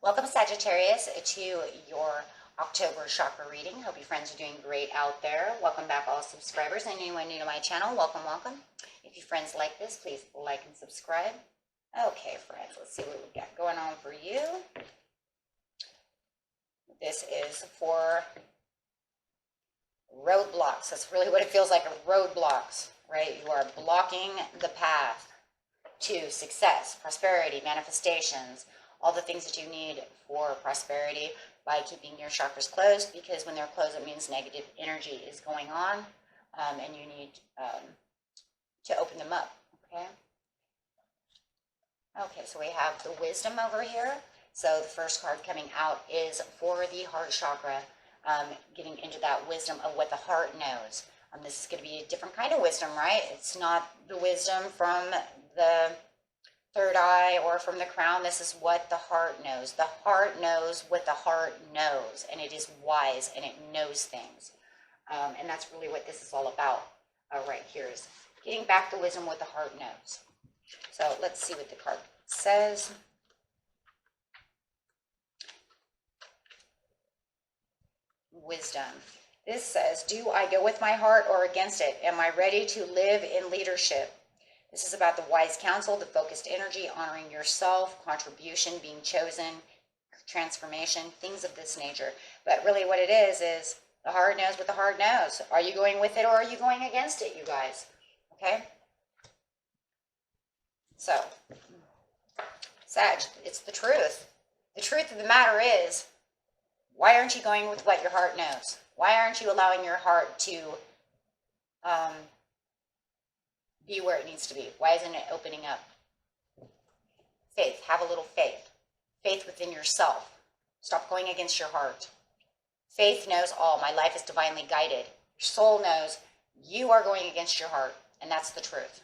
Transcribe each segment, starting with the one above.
Welcome, Sagittarius, to your October chakra reading. Hope you friends are doing great out there. Welcome back, all subscribers, and anyone new to my channel. Welcome, welcome. If you friends like this, please like and subscribe. Okay, friends, let's see what we got going on for you. This is for roadblocks. That's really what it feels like, roadblocks, right? You are blocking the path to success, prosperity, manifestations, all the things that you need for prosperity by keeping your chakras closed, because when they're closed, it means negative energy is going on, and you need to open them up, okay? Okay, so we have the wisdom over here. So the first card coming out is for the heart chakra, getting into that wisdom of what the heart knows. This is going to be a different kind of wisdom, right? It's not the wisdom from the third eye or from the crown. This is what the heart knows. The heart knows what the heart knows, and it is wise and it knows things. And that's really what this is all about right here, is getting back the wisdom what the heart knows. So let's see what the card says. Wisdom. This says, do I go with my heart or against it? Am I ready to live in leadership? This is about the wise counsel, the focused energy, honoring yourself, contribution, being chosen, transformation, things of this nature. But really what it is the heart knows what the heart knows. Are you going with it or are you going against it, you guys? Okay? So, Sag, it's the truth. The truth of the matter is, why aren't you going with what your heart knows? Why aren't you allowing your heart to be where it needs to be? Why isn't it opening up? Faith. Have a little faith. Faith within yourself. Stop going against your heart. Faith knows all. My life is divinely guided. Your soul knows you are going against your heart, and that's the truth.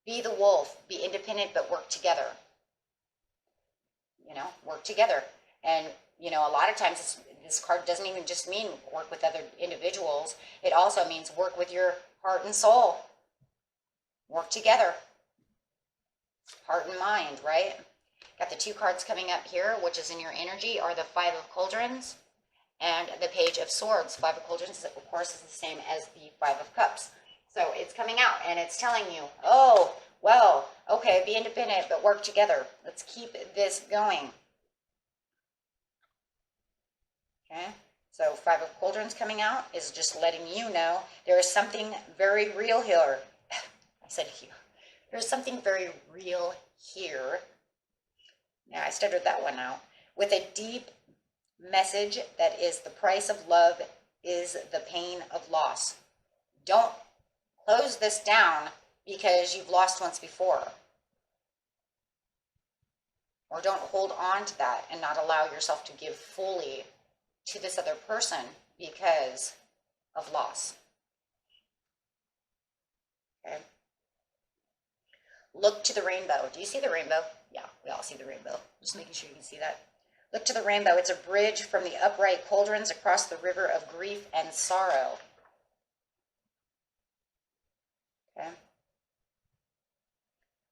Be the wolf. Be independent, but work together. You know, work together. And, you know, a lot of times this card doesn't even just mean work with other individuals. It also means work with your heart and soul. Work together. Heart and mind, right? Got the two cards coming up here, which is in your energy, are the Five of Cauldrons and the Page of Swords. Five of Cauldrons, of course, is the same as the Five of Cups. So it's coming out and it's telling you, oh, well, okay, be independent, but work together. Let's keep this going. Okay, so Five of Cauldrons coming out is just letting you know there is something very real here. I said here. There's something very real here. Now, I stuttered that one out. With a deep message that is the price of love is the pain of loss. Don't close this down because you've lost once before. Or don't hold on to that and not allow yourself to give fully to this other person because of loss. Okay. Look to the rainbow. Do you see the rainbow? Yeah, we all see the rainbow. Just making sure you can see that. Look to the rainbow. It's a bridge from the upright cauldrons across the river of grief and sorrow. Okay.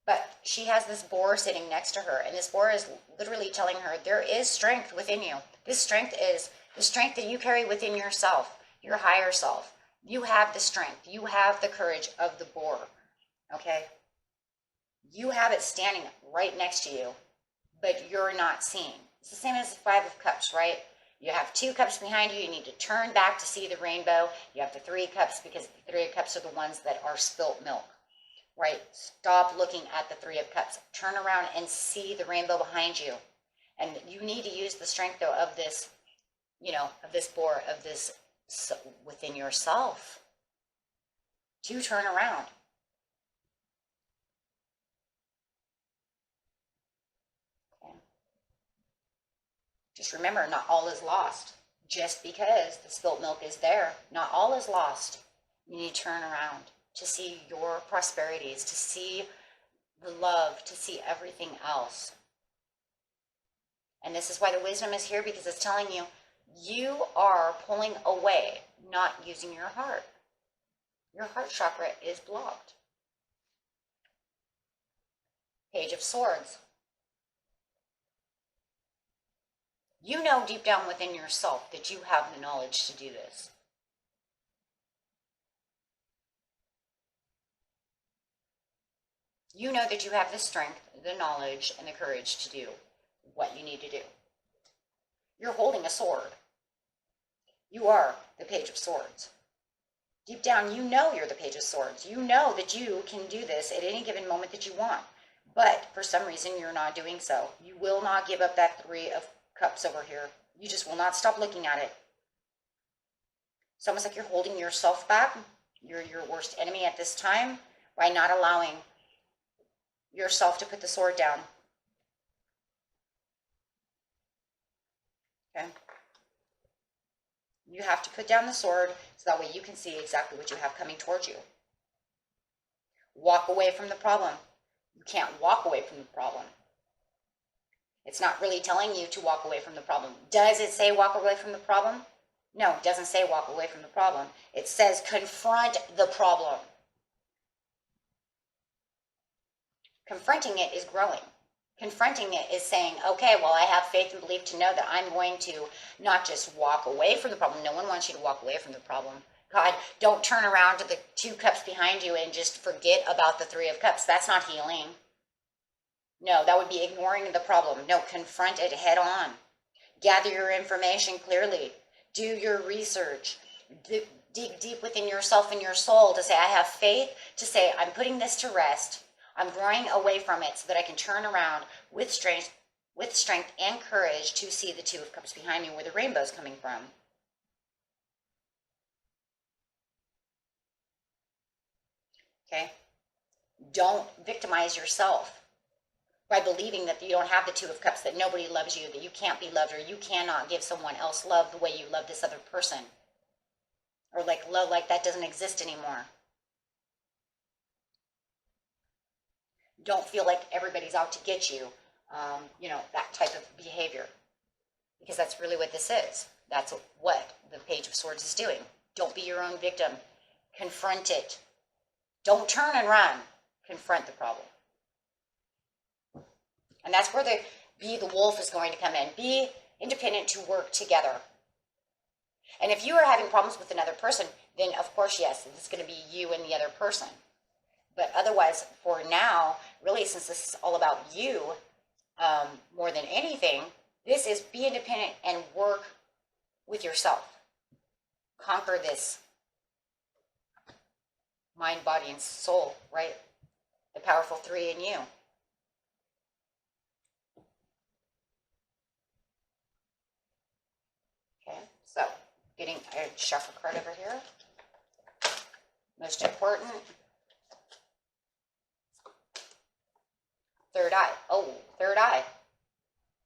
But she has this boar sitting next to her, and this boar is literally telling her there is strength within you. This strength is the strength that you carry within yourself, your higher self. You have the strength. You have the courage of the boar. Okay? You have it standing right next to you, but you're not seeing. It's the same as the Five of Cups, right? You have two cups behind you. You need to turn back to see the rainbow. You have the three cups because the three of cups are the ones that are spilt milk, right? Stop looking at the Three of Cups. Turn around and see the rainbow behind you. And you need to use the strength, though, of this, you know, of this boar, of this within yourself to turn around. Okay. Just remember, not all is lost. Just because the spilt milk is there, not all is lost. You need to turn around to see your prosperities, to see the love, to see everything else. And this is why the wisdom is here, because it's telling you, you are pulling away, not using your heart. Your heart chakra is blocked. Page of Swords. You know deep down within yourself that you have the knowledge to do this. You know that you have the strength, the knowledge, and the courage to do what you need to do. You're holding a sword. You are the Page of Swords. Deep down, you know you're the Page of Swords. You know that you can do this at any given moment that you want. But for some reason, you're not doing so. You will not give up that Three of Cups over here. You just will not stop looking at it. It's almost like you're holding yourself back. You're your worst enemy at this time by not allowing yourself to put the sword down. Okay? You have to put down the sword so that way you can see exactly what you have coming towards you. Walk away from the problem. You can't walk away from the problem. It's not really telling you to walk away from the problem. Does it say walk away from the problem? No, it doesn't say walk away from the problem. It says confront the problem. Confronting it is growing. Confronting it is saying, okay, well, I have faith and belief to know that I'm going to not just walk away from the problem. No one wants you to walk away from the problem. God, don't turn around to the 2 cups behind you and just forget about the 3 of Cups. That's not healing. No, that would be ignoring the problem. No, confront it head on. Gather your information clearly. Do your research. Dig deep within yourself and your soul to say, I have faith, to say, I'm putting this to rest. I'm growing away from it so that I can turn around with strength and courage to see the 2 of Cups behind me where the rainbow's coming from. Okay? Don't victimize yourself by believing that you don't have the 2 of Cups, that nobody loves you, that you can't be loved, or you cannot give someone else love the way you love this other person. Or like love like that doesn't exist anymore. Don't feel like everybody's out to get you, that type of behavior. Because that's really what this is. That's what the Page of Swords is doing. Don't be your own victim. Confront it. Don't turn and run. Confront the problem. And that's where the be the wolf is going to come in. Be independent to work together. And if you are having problems with another person, then of course, yes, it's going to be you and the other person. But otherwise, for now, really, since this is all about you, more than anything, this is be independent and work with yourself. Conquer this mind, body, and soul, right? The powerful 3 in you. Okay, so getting a chakra card over here. Most important. Third eye. Oh, third eye.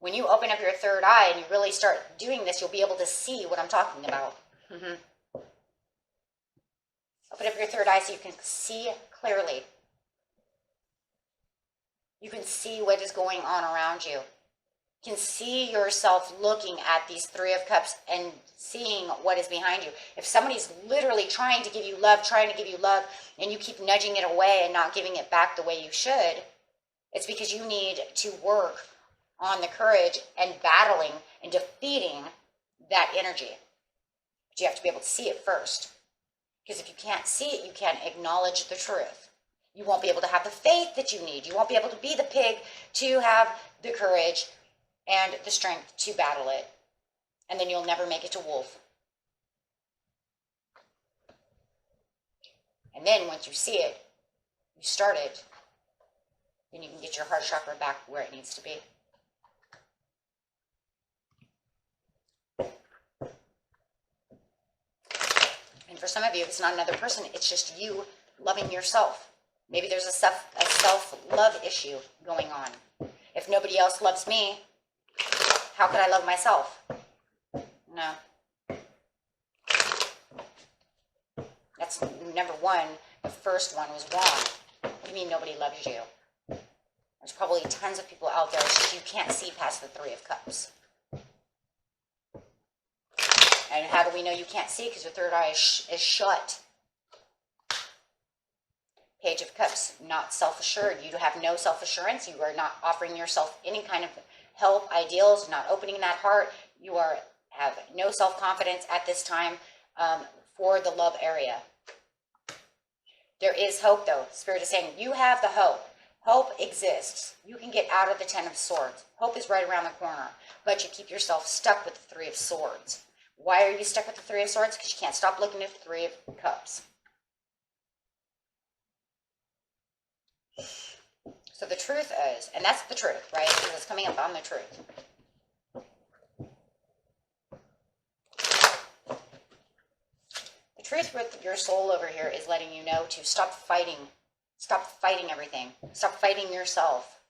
When you open up your third eye and you really start doing this, you'll be able to see what I'm talking about. Open up your third eye so you can see clearly. You can see what is going on around you. You can see yourself looking at these 3 of Cups and seeing what is behind you. If somebody's literally trying to give you love, and you keep nudging it away and not giving it back the way you should, it's because you need to work on the courage and battling and defeating that energy. But you have to be able to see it first. Because if you can't see it, you can't acknowledge the truth. You won't be able to have the faith that you need. You won't be able to be the pig to have the courage and the strength to battle it. And then you'll never make it to wolf. And then once you see it, you start it, then you can get your heart chakra back where it needs to be. And for some of you, it's not another person. It's just you loving yourself. Maybe there's a self-love issue going on. If nobody else loves me, how could I love myself? No. That's number one. The first one was wrong. What do you mean nobody loves you? There's probably tons of people out there. It's just you can't see past the 3 of Cups. And how do we know you can't see? Because your third eye is shut. Page of Cups, not self-assured. You have no self-assurance. You are not offering yourself any kind of help, ideals, not opening that heart. You have no self-confidence at this time for the love area. There is hope, though. Spirit is saying you have the hope. Hope exists. You can get out of the Ten of Swords. Hope is right around the corner, but you keep yourself stuck with the Three of Swords. Why are you stuck with the Three of Swords? Because you can't stop looking at the Three of Cups. So the truth is, and that's the truth, right? Because it's coming up on the truth. The truth with your soul over here is letting you know to stop fighting. Stop fighting everything. Stop fighting yourself.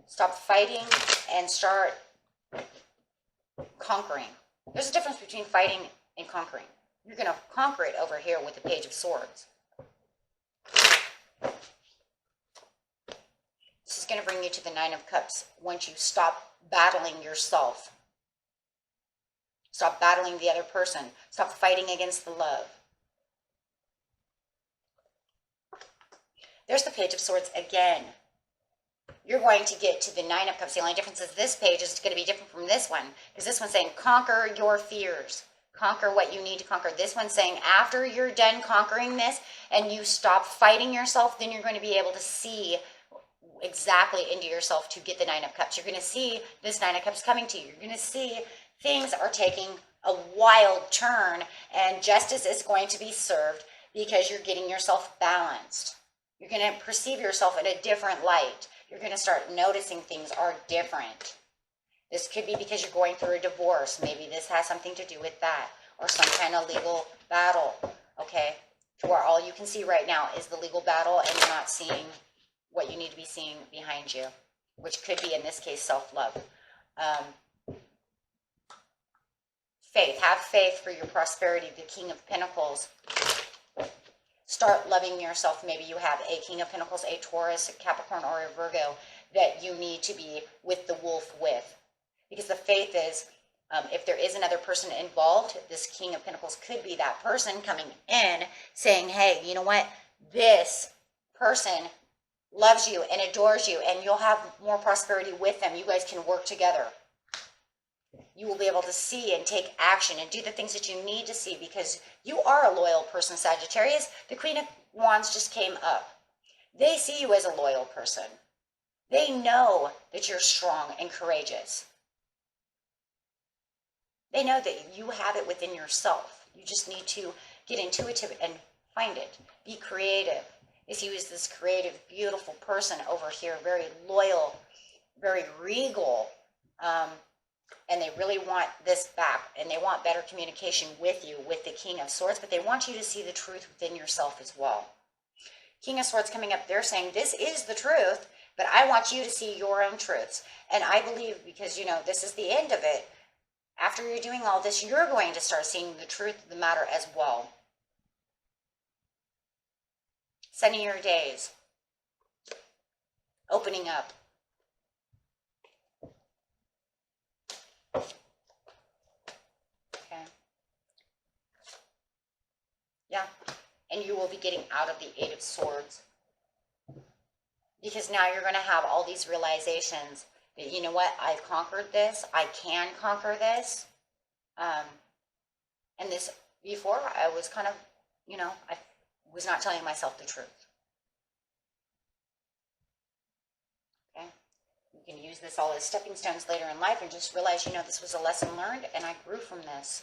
Stop fighting and start conquering. There's a difference between fighting and conquering. You're going to conquer it over here with the Page of Swords. This is going to bring you to the Nine of Cups once you stop battling yourself. Stop battling the other person. Stop fighting against the love. There's the Page of Swords again. You're going to get to the Nine of Cups. The only difference is this page is going to be different from this one. Because this one's saying, conquer your fears. Conquer what you need to conquer. This one's saying, after you're done conquering this and you stop fighting yourself, then you're going to be able to see exactly into yourself to get the Nine of Cups. You're going to see this Nine of Cups coming to you. You're going to see things are taking a wild turn and justice is going to be served because you're getting yourself balanced. You're going to perceive yourself in a different light. You're going to start noticing things are different. This could be because you're going through a divorce. Maybe this has something to do with that. Or some kind of legal battle. Okay? To where all you can see right now is the legal battle and you're not seeing what you need to be seeing behind you. Which could be, in this case, self-love. Faith. Have faith for your prosperity. The King of Pentacles. Start loving yourself. Maybe you have a King of Pentacles, a Taurus, a Capricorn, or a Virgo that you need to be with the wolf with. Because the faith is, if there is another person involved, this King of Pentacles could be that person coming in saying, hey, you know what? This person loves you and adores you and you'll have more prosperity with them. You guys can work together. You will be able to see and take action and do the things that you need to see because you are a loyal person, Sagittarius. The Queen of Wands just came up. They see you as a loyal person. They know that you're strong and courageous. They know that you have it within yourself. You just need to get intuitive and find it. Be creative. They see you as this creative, beautiful person over here, very loyal, very regal, and they really want this back, and they want better communication with you, with the King of Swords, but they want you to see the truth within yourself as well. King of Swords coming up, they're saying, this is the truth, but I want you to see your own truths. And I believe, because, you know, this is the end of it, after you're doing all this, you're going to start seeing the truth of the matter as well. Sunny your days. Opening up. Yeah, and you will be getting out of the Eight of Swords. Because now you're going to have all these realizations that, you know what, I've conquered this. I can conquer this. And this, before, I was kind of, you know, I was not telling myself the truth. Okay? You can use this all as stepping stones later in life and just realize, you know, this was a lesson learned and I grew from this.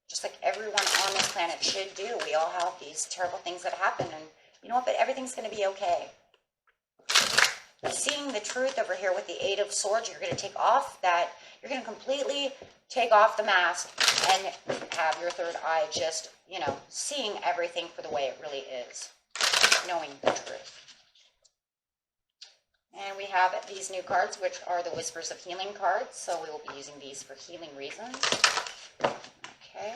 Just like everyone on this planet should do. We all have these terrible things that happen, and you know what, but everything's going to be okay. Seeing the truth over here with the Eight of Swords, you're going to take off that, you're going to completely take off the mask and have your third eye just, you know, seeing everything for the way it really is. Knowing the truth. And we have these new cards, which are the Whispers of Healing cards, so we will be using these for healing reasons. Okay.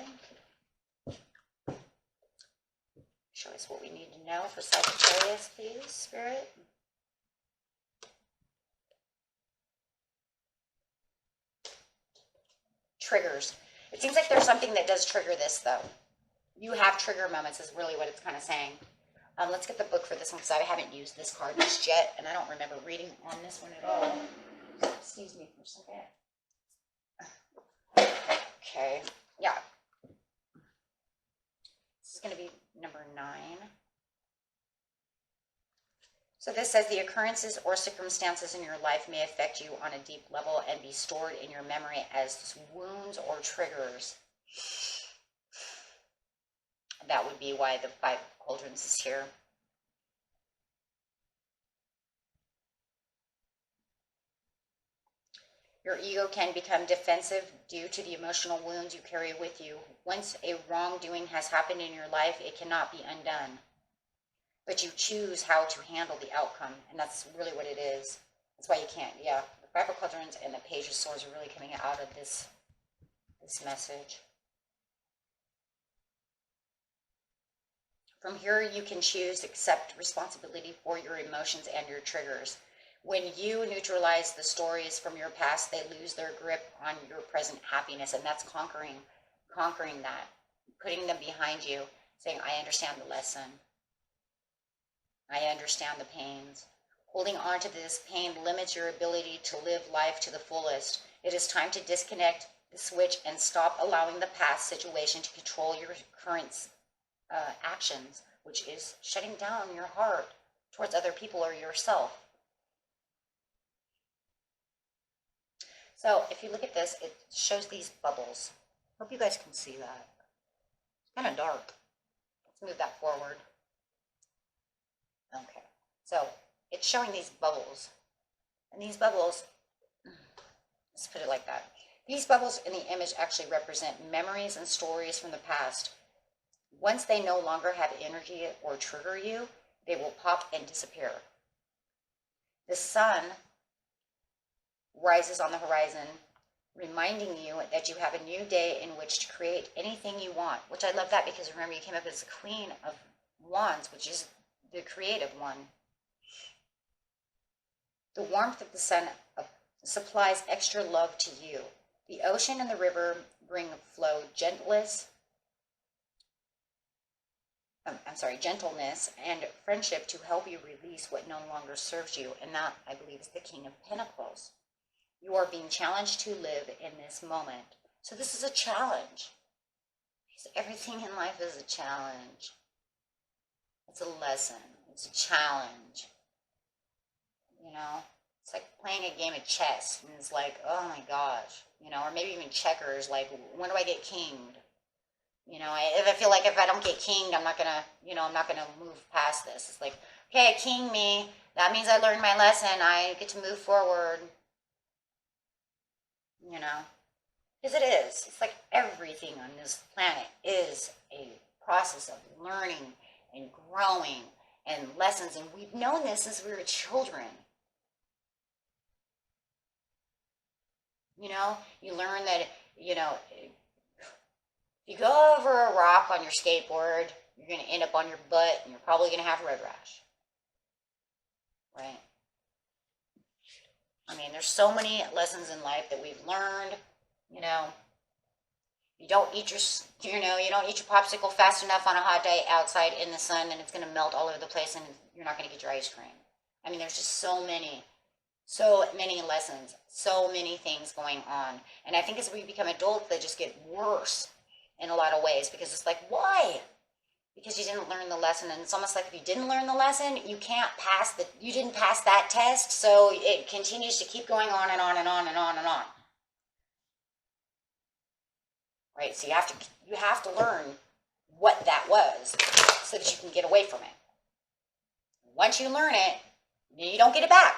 Show us what we need to know for Sagittarius, please, Spirit. Triggers. It seems like there's something that does trigger this, though. You have trigger moments is really what it's kind of saying. Let's get the book for this one because I haven't used this card just yet, and I don't remember reading on this one at all. Let's see excuse me for a second. Okay, yeah. This is going to be number 9. So this says the occurrences or circumstances in your life may affect you on a deep level and be stored in your memory as wounds or triggers. That would be why the 5 of Cauldrons is here. Your ego can become defensive due to the emotional wounds you carry with you. Once a wrongdoing has happened in your life, it cannot be undone. But you choose how to handle the outcome, and that's really what it is. That's why you can't, yeah. The 5 of Cauldrons and the Page of Swords are really coming out of this message. From here, you can choose to accept responsibility for your emotions and your triggers. When you neutralize the stories from your past, they lose their grip on your present happiness, and that's conquering that, putting them behind you, saying, I understand the lesson. I understand the pains. Holding on to this pain limits your ability to live life to the fullest. It is time to disconnect the switch and stop allowing the past situation to control your current actions, which is shutting down your heart towards other people or yourself. So if you look at this, it shows these bubbles. Hope you guys can see that. It's kind of dark. Let's move that forward. Okay, so it's showing these bubbles. And these bubbles, let's put it like that. These bubbles in the image actually represent memories and stories from the past. Once they no longer have energy or trigger you, they will pop and disappear. The sun rises on the horizon, reminding you that you have a new day in which to create anything you want, which I love that because remember you came up as the Queen of Wands, which is the creative one. The warmth of the sun supplies extra love to you. The ocean and the river bring flow gentleness and friendship to help you release what no longer serves you. And that, I believe, is the King of Pentacles. You are being challenged to live in this moment. So this is a challenge. Because everything in life is a challenge. It's a lesson. It's a challenge. You know? It's like playing a game of chess. And it's like, oh my gosh. You know, or maybe even checkers. Like, when do I get kinged? You know, if I feel like if I don't get kinged, I'm not going to move past this. It's like, okay, king me. That means I learned my lesson. I get to move forward. You know, because it is. It's like everything on this planet is a process of learning and growing and lessons. And we've known this since we were children. You know, you learn that, you know, if you go over a rock on your skateboard, you're going to end up on your butt and you're probably going to have road rash. Right? I mean, there's so many lessons in life that we've learned. You know, you don't eat your popsicle fast enough on a hot day outside in the sun, then it's going to melt all over the place and you're not going to get your ice cream. I mean, there's just so many lessons, so many things going on. And I think as we become adults, they just get worse in a lot of ways because it's like, why? Because you didn't learn the lesson, and it's almost like if you didn't learn the lesson, you didn't pass that test, so it continues to keep going on and on and on and on and on. Right? So you have to learn what that was so that you can get away from it. Once you learn it, you don't get it back.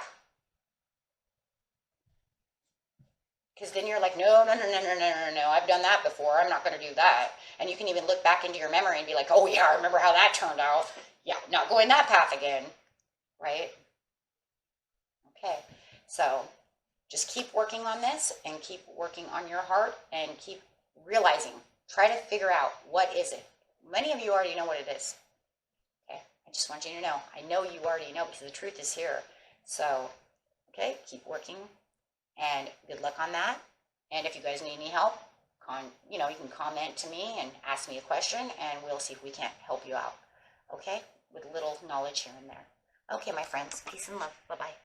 Because then you're like, no, I've done that before. I'm not going to do that. And you can even look back into your memory and be like, oh yeah, I remember how that turned out. Yeah, not going that path again. Right? Okay. So just keep working on this and keep working on your heart and keep realizing. Try to figure out what is it. Many of you already know what it is. Okay? I just want you to know. I know you already know because the truth is here. So, okay, keep working. And good luck on that. And if you guys need any help, you can comment to me and ask me a question, and we'll see if we can't help you out. Okay? With a little knowledge here and there. Okay, my friends. Peace and love. Bye-bye.